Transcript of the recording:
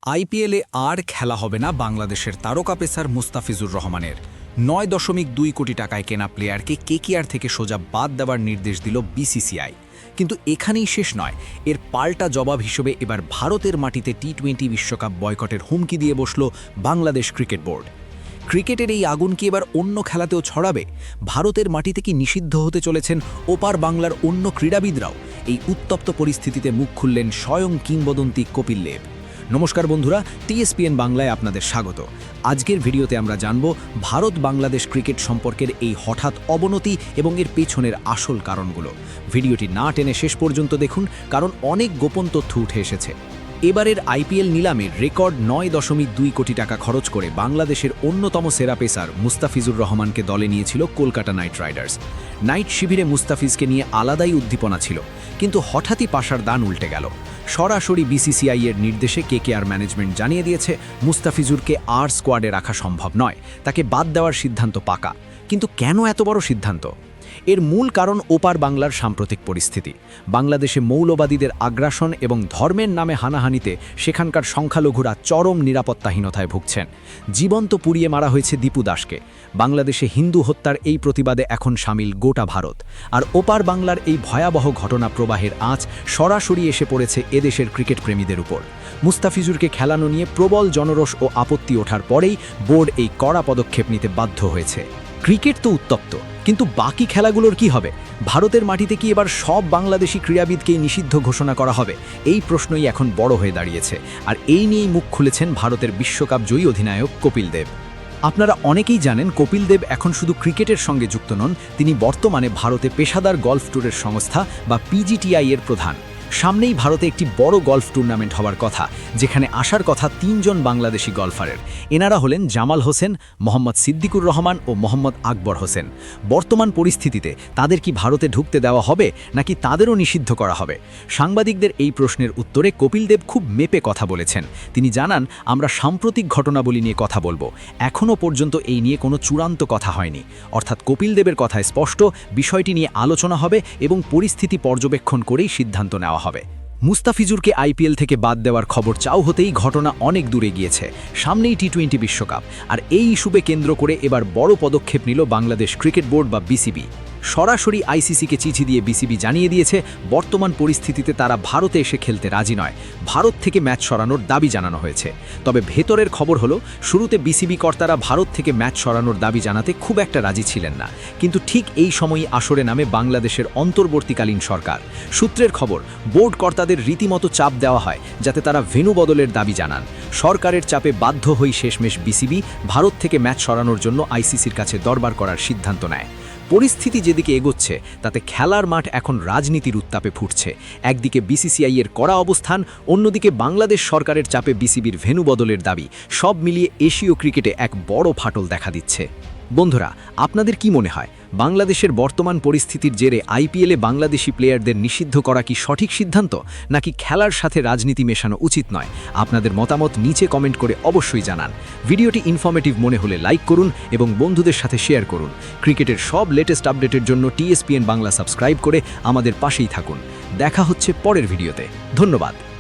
আইপিএলে আর খেলা হবে না বাংলাদেশের তারকা পেসার মুস্তাফিজুর রহমানের। ৯.২ কোটি টাকায় কেনা প্লেয়ারকে কেকেআর থেকে সোজা বাদ দেওয়ার নির্দেশ দিল বিসিসিআই। কিন্তু এখানেই শেষ নয়, এর পাল্টা জবাব হিসেবে এবার ভারতের মাটিতে টি-20 বিশ্বকাপ বয়কটের হুমকি দিয়ে বসল বাংলাদেশ ক্রিকেট বোর্ড। ক্রিকেটের এই আগুন কি এবার অন্য খেলাতেও ছড়াবে? ভারতের মাটিতে কি নিষিদ্ধ হতে চলেছেন ওপার বাংলার অন্য ক্রীড়াবিদরাও? এই উত্তপ্ত পরিস্থিতিতে মুখ খুললেন স্বয়ং কিংবদন্তি কপিল দেব। নমস্কার বন্ধুরা, টিএসপিএন বাংলায় আপনাদের স্বাগত। আজকের ভিডিওতে আমরা জানব ভারত বাংলাদেশ ক্রিকেট সম্পর্কের এই হঠাৎ অবনতি এবং এর পেছনের আসল কারণগুলো। ভিডিওটি না টেনে শেষ পর্যন্ত দেখুন, কারণ অনেক গোপন তথ্য উঠে এসেছে। এবারের আইপিএল নিলামের রেকর্ড ৯.২ কোটি টাকা খরচ করে বাংলাদেশের অন্যতম সেরা পেসার মুস্তাফিজুর রহমানকে দলে নিয়েছিল কলকাতা নাইট রাইডার্স। নাইট শিবিরে মুস্তাফিজকে নিয়ে আলাদাই উদ্দীপনা ছিল, কিন্তু হঠাৎই পাশার দান উল্টে গেল। সরাসরি বিসিসিআই এর নির্দেশে কেকেআর ম্যানেজমেন্ট জানিয়ে দিয়েছে মুস্তাফিজুরকে আর স্কোয়াডে রাখা সম্ভব নয়, তাকে বাদ দেওয়ার সিদ্ধান্ত পাকা। কিন্তু কেন এত বড় সিদ্ধান্ত? এর মূল কারণ ওপার বাংলার সাম্প্রতিক পরিস্থিতি। বাংলাদেশে মৌলবাদীদের আগ্রাসন এবং ধর্মের নামে হানাহানিতে সেখানকার সংখ্যালঘুরা চরম নিরাপত্তাহীনতায় ভুগছেন। জীবন্ত পুড়িয়ে মারা হয়েছে দীপু দাসকে। বাংলাদেশে হিন্দু হত্যার এই প্রতিবাদে এখন সামিল গোটা ভারত। আর ওপার বাংলার এই ভয়াবহ ঘটনা প্রবাহের আঁচ সরাসরি এসে পড়েছে এদেশের ক্রিকেট প্রেমীদের উপর। মুস্তাফিজুরকে খেলানো নিয়ে প্রবল জনরোষ ও আপত্তি ওঠার পরেই বোর্ড এই কড়া পদক্ষেপ নিতে বাধ্য হয়েছে। ক্রিকেট তো উত্তপ্ত, কিন্তু বাকি খেলাগুলোর কি হবে? ভারতের মাটিতে কি এবার সব বাংলাদেশি ক্রীড়াবিদকেই নিষিদ্ধ ঘোষণা করা হবে? এই প্রশ্নই এখন বড় হয়ে দাঁড়িয়েছে। আর এই নিয়েই মুখ খুলেছেন ভারতের বিশ্বকাপ জয়ী অধিনায়ক কপিল দেব। আপনারা অনেকেই জানেন, কপিল দেব এখন শুধু ক্রিকেটের সঙ্গে যুক্ত নন, তিনি বর্তমানে ভারতে পেশাদার গল্ফ ট্যুরের সংস্থা বা পিজিটিআই এর প্রধান। সামনেই ভারতে একটি বড় গল্ফ টুর্নামেন্ট হওয়ার কথা, যেখানে আসার কথা ৩ জন বাংলাদেশি গলফারের। এনারা হলেন জামাল হোসেন, মোহাম্মদ সিদ্দিকুর রহমান ও মোহাম্মদ আকবর হোসেন। বর্তমান পরিস্থিতিতে তাদের কি ভারতে ঢুকতে দেওয়া হবে, নাকি তাদেরও নিষিদ্ধ করা হবে? সাংবাদিকদের এই প্রশ্নের উত্তরে কপিল দেব খুব মেপে কথা বলেছেন। তিনি জানান, আমরা সাম্প্রতিক ঘটনাবলী নিয়ে কথা বলবো, এখনও পর্যন্ত এই নিয়ে কোনো চূড়ান্ত কথা হয়নি। অর্থাৎ কপিল দেবের কথায় স্পষ্ট, বিষয়টি নিয়ে আলোচনা হবে এবং পরিস্থিতি পর্যবেক্ষণ করেই সিদ্ধান্ত নেওয়া হবে। মুস্তাফিজুরকে আইপিএল থেকে বাদ দেওয়ার খবর চাও হতেই ঘটনা অনেক দূরে গিয়েছে। সামনেই টি-20 বিশ্বকাপ, আর এই ইস্যুকে কেন্দ্র করে এবার বড় পদক্ষেপ নিল বাংলাদেশ ক্রিকেট বোর্ড বা বিসিবি। সরাসরি আইসিসিকে চিঠি দিয়ে বিসিবি জানিয়ে দিয়েছে বর্তমান পরিস্থিতিতে তারা ভারতে এসে খেলতে রাজি নয়। ভারত থেকে ম্যাচ সরানোর দাবি জানানো হয়েছে। তবে ভেতরের খবর হলো, শুরুতে বিসিবি কর্তারা ভারত থেকে ম্যাচ সরানোর দাবি জানাতে খুব একটা রাজি ছিলেন না, কিন্তু ঠিক এই সময়ই আসরে নামে বাংলাদেশের অন্তর্বর্তীকালীন সরকার। সূত্রের খবর, বোর্ড কর্তাদের রীতিমতো চাপ দেওয়া হয় যাতে তারা ভেন্যু বদলের দাবি জানান। সরকারের চাপে বাধ্য হয়ে শেষমেশ বিসিবি ভারত থেকে ম্যাচ সরানোর জন্য আইসিসির কাছে দরবার করার সিদ্ধান্ত নেয়। পরিস্থিতি যেদিকে এগোচ্ছে, তাতে খেলার মাঠ এখন রাজনীতির উত্তাপে ফুটছে। একদিকে বিসিসিআই এর কড়া অবস্থান, অন্যদিকে বাংলাদেশ সরকারের চাপে বিসিবির ভেন্যু বদলের দাবি। সব মিলিয়ে এশীয় ক্রিকেটে এক বড় ফাটল দেখা দিচ্ছে। বন্ধুরা, আপনাদের কি মনে হয়, বাংলাদেশের বর্তমান পরিস্থিতির জেরে আইপিএলে বাংলাদেশি প্লেয়ারদের নিষিদ্ধ করা কি সঠিক সিদ্ধান্ত, নাকি খেলার সাথে রাজনীতি মেশানো উচিত নয়? আপনাদের মতামত নিচে কমেন্ট করে অবশ্যই জানান। ভিডিওটি ইনফরমেটিভ মনে হলে লাইক করুন এবং বন্ধুদের সাথে শেয়ার করুন। ক্রিকেটের সব লেটেস্ট আপডেটের জন্য টিএসপিএন বাংলা সাবস্ক্রাইব করে আমাদের পাশেই থাকুন। দেখা হচ্ছে পরের ভিডিওতে। ধন্যবাদ।